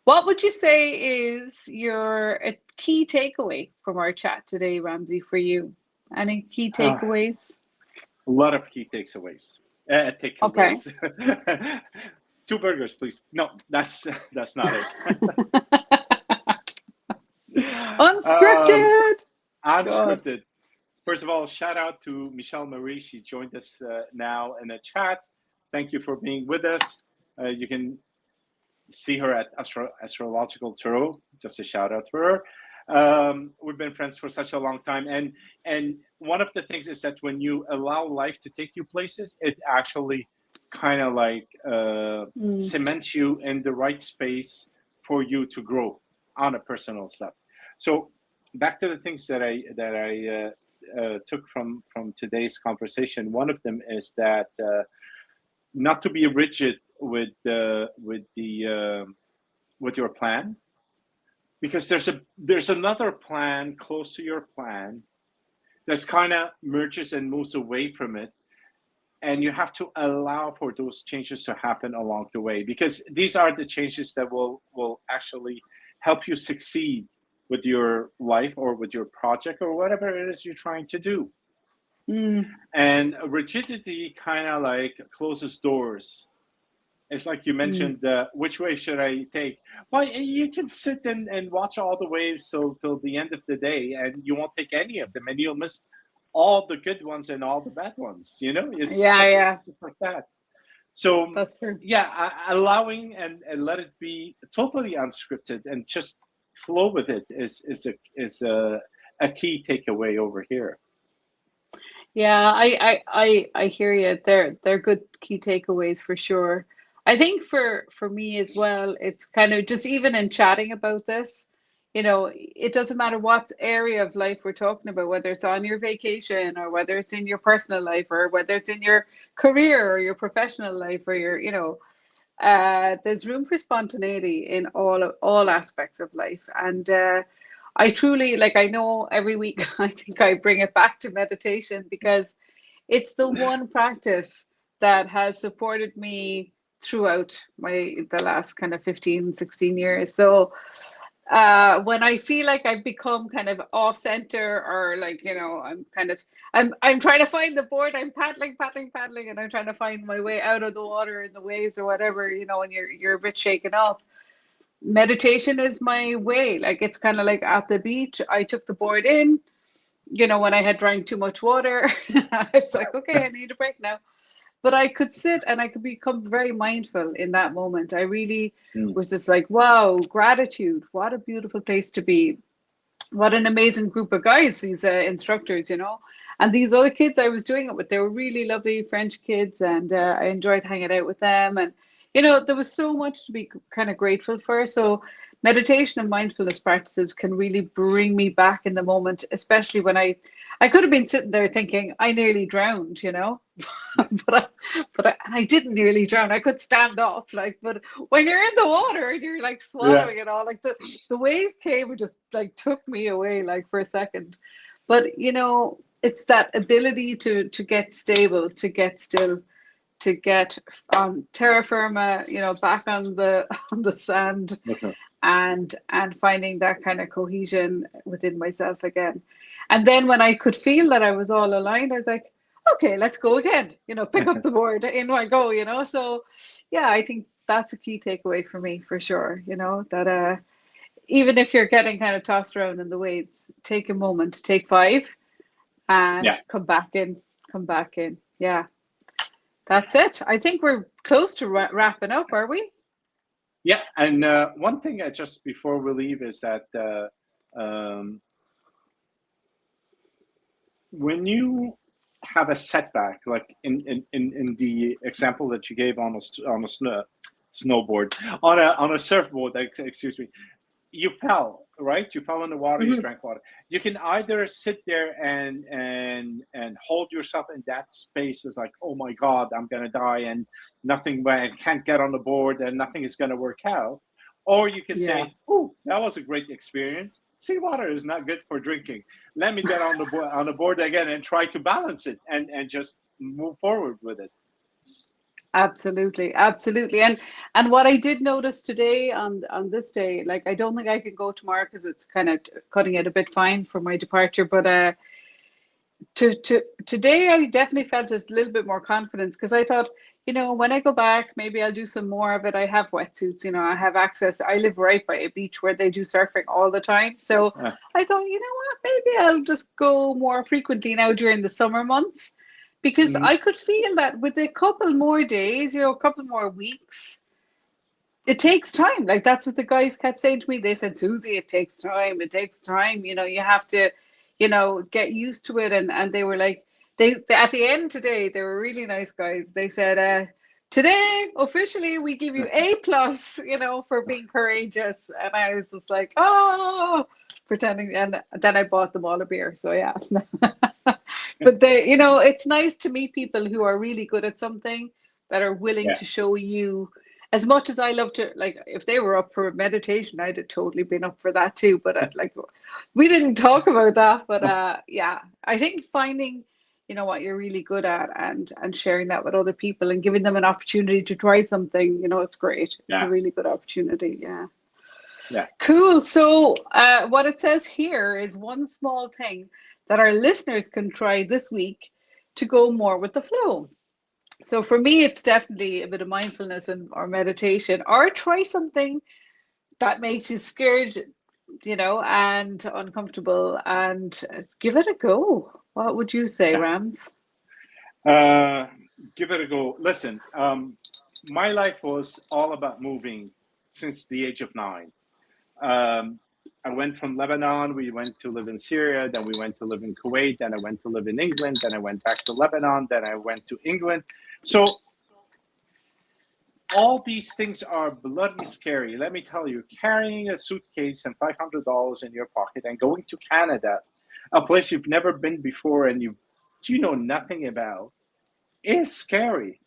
S2: What would you say is a key takeaway from our chat today, Ramzi, for you? Any key takeaways?
S1: A lot of key takeaways.
S2: Okay.
S1: 2 burgers, please. No, that's not it.
S2: Unscripted.
S1: Unscripted. First of all, shout out to Michelle Marie. She joined us now in the chat. Thank you for being with us. You can see her at Astrological Tarot. Just a shout out to her. We've been friends for such a long time, and one of the things is that when you allow life to take you places, it actually kind of like cements you in the right space for you to grow on a personal stuff. So back to the things that I took from today's conversation. One of them is that not to be rigid with your plan, because there's another plan close to your plan that's kind of merges and moves away from it, and you have to allow for those changes to happen along the way, because these are the changes that will actually help you succeed with your life or with your project or whatever it is you're trying to do. And rigidity kind of like closes doors. It's like you mentioned, which way should I take? Well, you can sit and watch all the waves till the end of the day, and you won't take any of them, and you'll miss all the good ones and all the bad ones. You know, it's just like that. So
S2: that's true.
S1: Yeah, allowing and let it be totally unscripted and just flow with it is a key takeaway over here.
S2: Yeah, I hear you. They're good key takeaways for sure. I think for me as well, it's kind of just even in chatting about this, you know, it doesn't matter what area of life we're talking about, whether it's on your vacation or whether it's in your personal life or whether it's in your career or your professional life or your, you know, there's room for spontaneity in all aspects of life. And I truly, like, I know every week I think I bring it back to meditation, because it's the one practice that has supported me throughout the last kind of 15, 16 years. So when I feel like I've become kind of off center, or like, you know, I'm trying to find the board, I'm paddling, and I'm trying to find my way out of the water in the waves or whatever, you know, and you're a bit shaken up. Meditation is my way. Like, it's kind of like at the beach, I took the board in, you know, when I had drank too much water. I was like, okay, I need a break now. But I could sit and I could become very mindful in that moment. I really was just like, wow, gratitude. What a beautiful place to be. What an amazing group of guys, these instructors, you know. And these other kids I was doing it with, they were really lovely French kids, and I enjoyed hanging out with them. And, you know, there was so much to be kind of grateful for. So meditation and mindfulness practices can really bring me back in the moment, especially when I could have been sitting there thinking I nearly drowned, you know, but I didn't nearly drown. I could stand up, like, but when you're in the water and you're like swallowing it all, like the wave came and just like took me away, like, for a second. But, you know, it's that ability to get stable, to get still, to get terra firma, you know, back on the sand, and finding that kind of cohesion within myself again. And then when I could feel that I was all aligned, I was like, okay, let's go again, you know, pick up the board, in I go, you know. So yeah, I think that's a key takeaway for me, for sure, you know, that even if you're getting kind of tossed around in the waves, take a moment, take 5 and come back in. Yeah, that's it. I think we're close to wrapping up, are we?
S1: Yeah, and one thing just before we leave is that when you have a setback, like in the example that you gave on a snowboard, on a surfboard, excuse me, you fell, right? You fell in the water, you drank water. You can either sit there and hold yourself in that space as like, oh my God, I'm gonna die, and I can't get on the board and nothing is gonna work out. Or you can say, oh, that was a great experience. Seawater is not good for drinking. Let me get on the board again and try to balance it and just move forward with it.
S2: Absolutely. And what I did notice today on this day, like, I don't think I can go tomorrow because it's kind of cutting it a bit fine for my departure, but today I definitely felt a little bit more confidence, because I thought, you know, when I go back, maybe I'll do some more of it. I have wetsuits, you know, I have access. I live right by a beach where they do surfing all the time. So I thought, you know what, maybe I'll just go more frequently now during the summer months, because I could feel that with a couple more days, you know, a couple more weeks, it takes time. Like, that's what the guys kept saying to me. They said, Suzi, it takes time. You know, you have to you know, get used to it. And they were like, they at the end today, they were really nice guys. They said, today officially we give you A plus, you know, for being courageous. And I was just like, oh, pretending. And then I bought them all a beer. So yeah. But they, you know, it's nice to meet people who are really good at something, that are willing to show you. As much as I love to, like, if they were up for meditation, I'd have totally been up for that too. But like, we didn't talk about that. But yeah, I think finding, you know, what you're really good at, and sharing that with other people, and giving them an opportunity to try something, you know, it's great. It's a really good opportunity. Yeah.
S1: Yeah.
S2: Cool. So what it says here is one small thing that our listeners can try this week to go more with the flow. So for me, it's definitely a bit of mindfulness or meditation, or try something that makes you scared, you know, and uncomfortable, and give it a go. What would you say, Rams?
S1: Give it a go. Listen, my life was all about moving since the age of 9. I went from Lebanon, we went to live in Syria, then we went to live in Kuwait, then I went to live in England, then I went back to Lebanon, then I went to England. So all these things are bloody scary. Let me tell you, carrying a suitcase and $500 in your pocket and going to Canada, a place you've never been before and you know nothing about, is scary.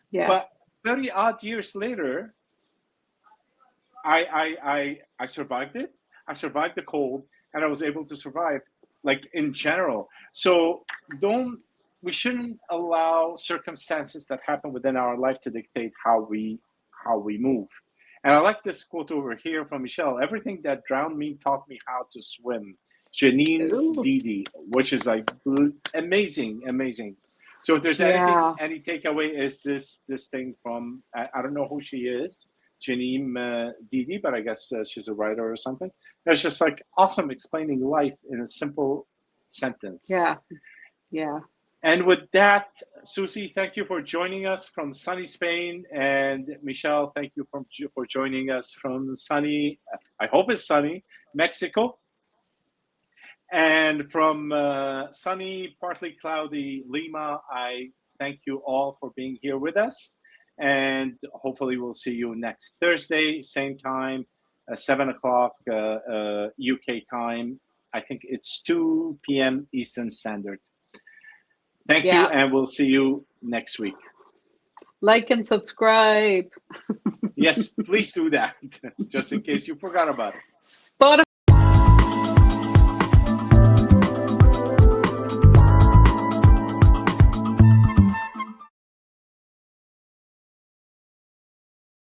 S2: Yeah.
S1: But 30 odd years later, I survived it. I survived the cold, and I was able to survive, like, in general. So we shouldn't allow circumstances that happen within our life to dictate how we move. And I like this quote over here from Michelle: "Everything that drowned me taught me how to swim." IN12D, which is like amazing. So if there's anything, any takeaway, is this thing from, I don't know who she is, IN12D, but I guess she's a writer or something. It's just like awesome, explaining life in a simple sentence.
S2: Yeah.
S1: And with that, Suzi, thank you for joining us from sunny Spain, and Michelle, thank you for joining us from sunny, I hope it's sunny, Mexico. And from sunny, partly cloudy Lima, I thank you all for being here with us. And hopefully we'll see you next Thursday, same time, 7 o'clock UK time. I think it's 2 p.m. Eastern Standard. Thank you, and we'll see you next week.
S2: Like and subscribe.
S1: Yes, please do that, just in case you forgot about it.
S2: Spotify.